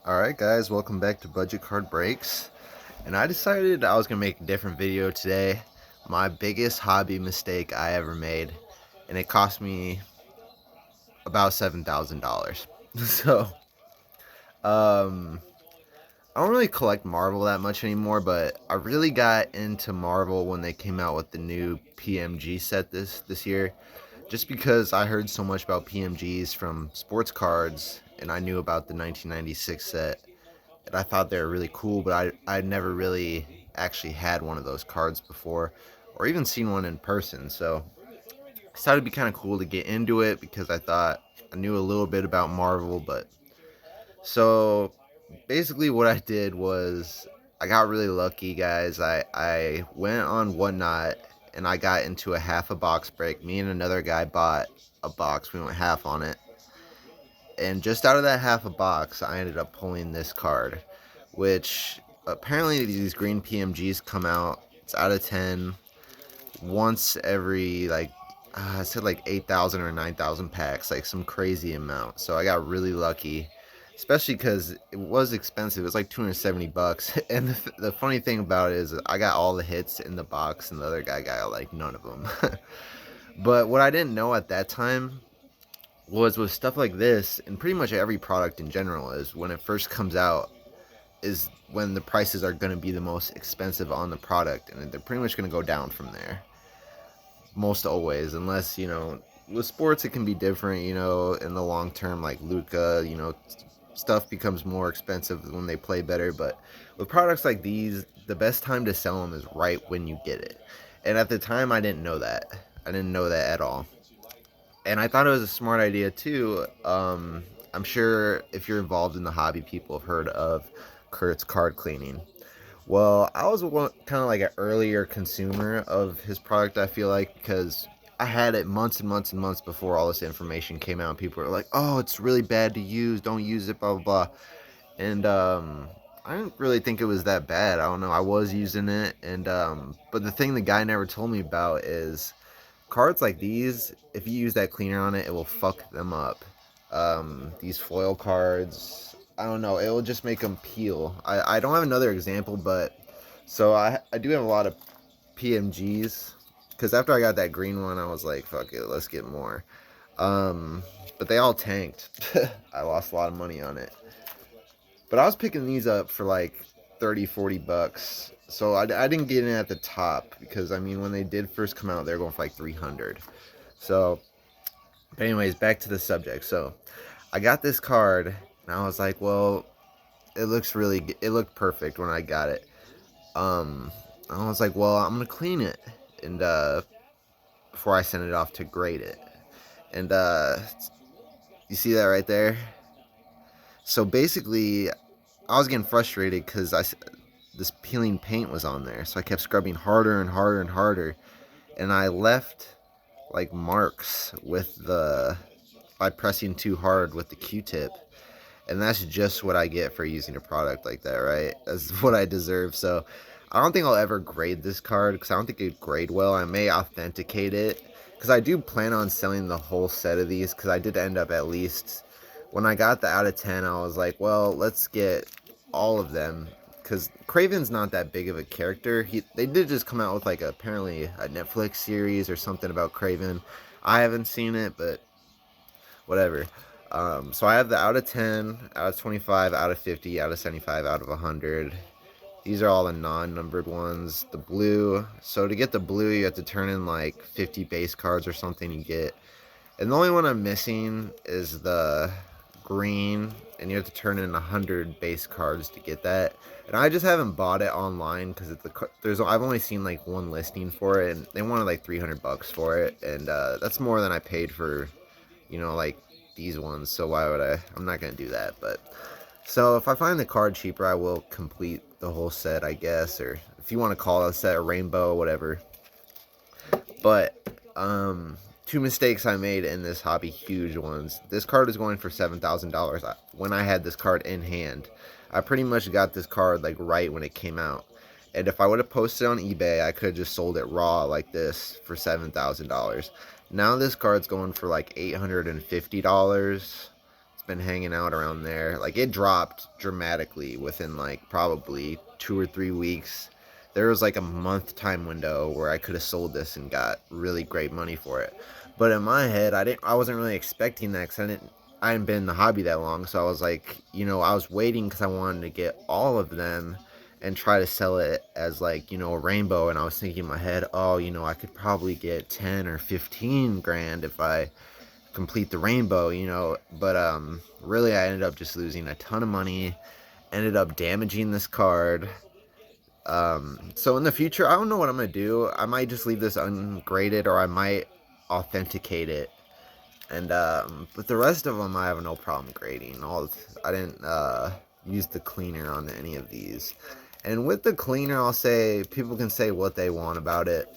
Alright guys, welcome back to Budget Card Breaks. And I decided I was going to make a different video today. My biggest hobby mistake I ever made. And it cost me about $7,000. So, um, I don't really collect Marvel that much anymore, but I really got into Marvel when they came out with the new PMG set this year. Just because I heard so much about PMGs from sports cards, and I knew about the 1996 set. And I thought they were really cool, but I'd never really actually had one of those cards before or even seen one in person. So I thought it'd be kind of cool to get into it because I thought I knew a little bit about Marvel. But so basically what I did was I got really lucky, guys. I went on Whatnot and I got into a half a box break. Me and another guy bought a box. We went half on it. And just out of that half a box, I ended up pulling this card, which apparently these green PMGs come out. It's out of 10 once every I said like 8,000 or 9,000 packs, like some crazy amount. So I got really lucky, especially because it was expensive. It was like 270 bucks. And the funny thing about it is I got all the hits in the box, and the other guy got like none of them. But what I didn't know at that time was with stuff like this, and pretty much every product in general, is when it first comes out is when the prices are going to be the most expensive on the product, and they're pretty much going to go down from there most always, unless with sports it can be different, in the long term, like Luca, stuff becomes more expensive when they play better. But with products like these, the best time to sell them is right when you get it, and at the time I didn't know that at all. And I thought it was a smart idea too. I'm sure if you're involved in the hobby, people have heard of Kurt's card cleaning. Well, I was kind of like an earlier consumer of his product, I feel like, because I had it months and months and months before all this information came out. People were like, "Oh, it's really bad to use. Don't use it." Blah blah blah. And I didn't really think it was that bad. I don't know. I was using it, and but the thing the guy never told me about is cards like these, if you use that cleaner on it, it will fuck them up. These foil cards, I don't know, it will just make them peel. I don't have another example, but so I do have a lot of PMGs because after I got that green one, I was like, fuck it, let's get more. Um, but they all tanked. I lost a lot of money on it. But I was picking these up for like 30, 40 bucks. So I didn't get in at the top because, I mean, when they did first come out, they were going for like 300. So, but anyways, back to the subject. So I got this card and I was like, well, it looked perfect when I got it. Um, I was like, well, I'm going to clean it. And, before I send it off to grade it. And, you see that right there? So basically, I was getting frustrated because this peeling paint was on there, so I kept scrubbing harder and harder and harder, and I left like marks with the by pressing too hard with the Q-tip, and that's just what I get for using a product like that, right? That's what I deserve. So I don't think I'll ever grade this card because I don't think it'd grade well. I may authenticate it because I do plan on selling the whole set of these because I did end up at least when I got the out of 10, I was like, well, let's get all of them because Craven's not that big of a character. They did just come out with like apparently a Netflix series or something about Craven. I haven't seen it, but whatever. So I have the out of 10, out of 25, out of 50, out of 75, out of 100. These are all the non-numbered ones. The blue. So to get the blue, you have to turn in like 50 base cards or something you get. And the only one I'm missing is the green, and you have to turn in 100 base cards to get that. And I just haven't bought it online because I've only seen like one listing for it, and they wanted like 300 bucks for it, and that's more than I paid for, like these ones. So why would I? I'm not gonna do that. But so if I find the card cheaper, I will complete the whole set, I guess, or if you want to call it a set, a rainbow, whatever. But two mistakes I made in this hobby, huge ones. This card is going for $7,000 when I had this card in hand. I pretty much got this card like right when it came out. And if I would have posted on eBay, I could have just sold it raw like this for $7,000. Now this card's going for like $850. It's been hanging out around there. Like, it dropped dramatically within like probably 2 or 3 weeks. There was like a month time window where I could have sold this and got really great money for it. But in my head, I wasn't really expecting that, because I hadn't been in the hobby that long. So I was like, I was waiting because I wanted to get all of them and try to sell it as like, a rainbow. And I was thinking in my head, oh, I could probably get 10 or 15 grand if I complete the rainbow, but really I ended up just losing a ton of money, ended up damaging this card. So in the future, I don't know what I'm gonna do. I might just leave this ungraded, or I might authenticate it. And but the rest of them I have no problem grading. I didn't use the cleaner on any of these. And with the cleaner, I'll say people can say what they want about it.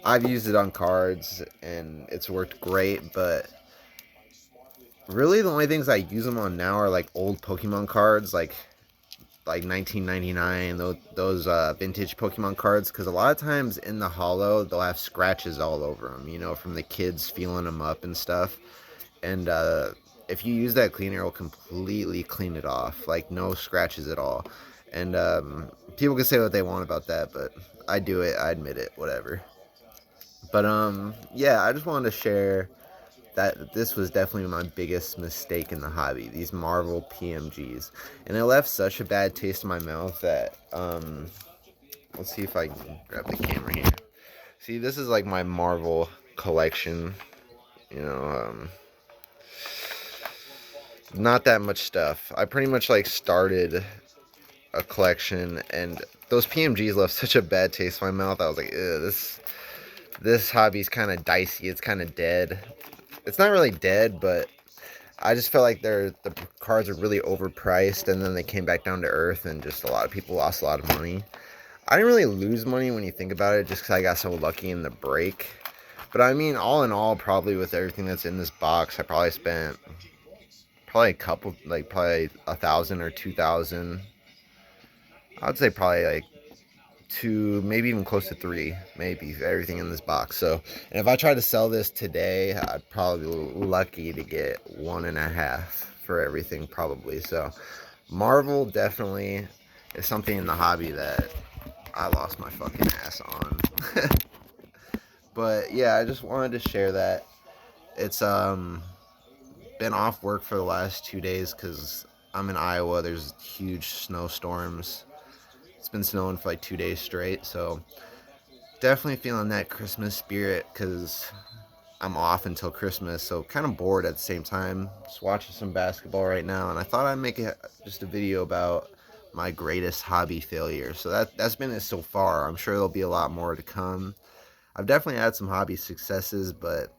I've used it on cards and it's worked great, but really the only things I use them on now are like old Pokemon cards, like 1999, those vintage Pokemon cards, because a lot of times in the holo they'll have scratches all over them, from the kids feeling them up and stuff. And if you use that cleaner, it'll completely clean it off, like no scratches at all. And people can say what they want about that, but I do it, I admit it, whatever. But yeah, I just wanted to share that this was definitely my biggest mistake in the hobby, these Marvel PMGs. And it left such a bad taste in my mouth that, let's see if I can grab the camera here. See, this is like my Marvel collection, not that much stuff. I pretty much like started a collection, and those PMGs left such a bad taste in my mouth. I was like, this hobby's kind of dicey, it's kind of dead. It's not really dead, but I just felt like the cards are really overpriced, and then they came back down to earth, and just a lot of people lost a lot of money. I didn't really lose money when you think about it, just because I got so lucky in the break. But I mean, all in all, probably with everything that's in this box, I probably spent probably probably 1,000 or 2,000. I'd say probably like 2, maybe even close to 3, maybe, everything in this box. So, and if I tried to sell this today, I'd probably be lucky to get 1.5 for everything, probably. So Marvel definitely is something in the hobby that I lost my fucking ass on. But yeah, I just wanted to share that. It's been off work for the last 2 days because I'm in Iowa. There's huge snowstorms. It's been snowing for like 2 days straight, so definitely feeling that Christmas spirit because I'm off until Christmas, so kind of bored at the same time. Just watching some basketball right now, and I thought I'd make just a video about my greatest hobby failure. So that's been it so far. I'm sure there'll be a lot more to come. I've definitely had some hobby successes, but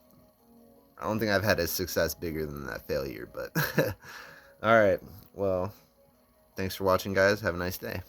I don't think I've had a success bigger than that failure. But all right, well, thanks for watching, guys. Have a nice day.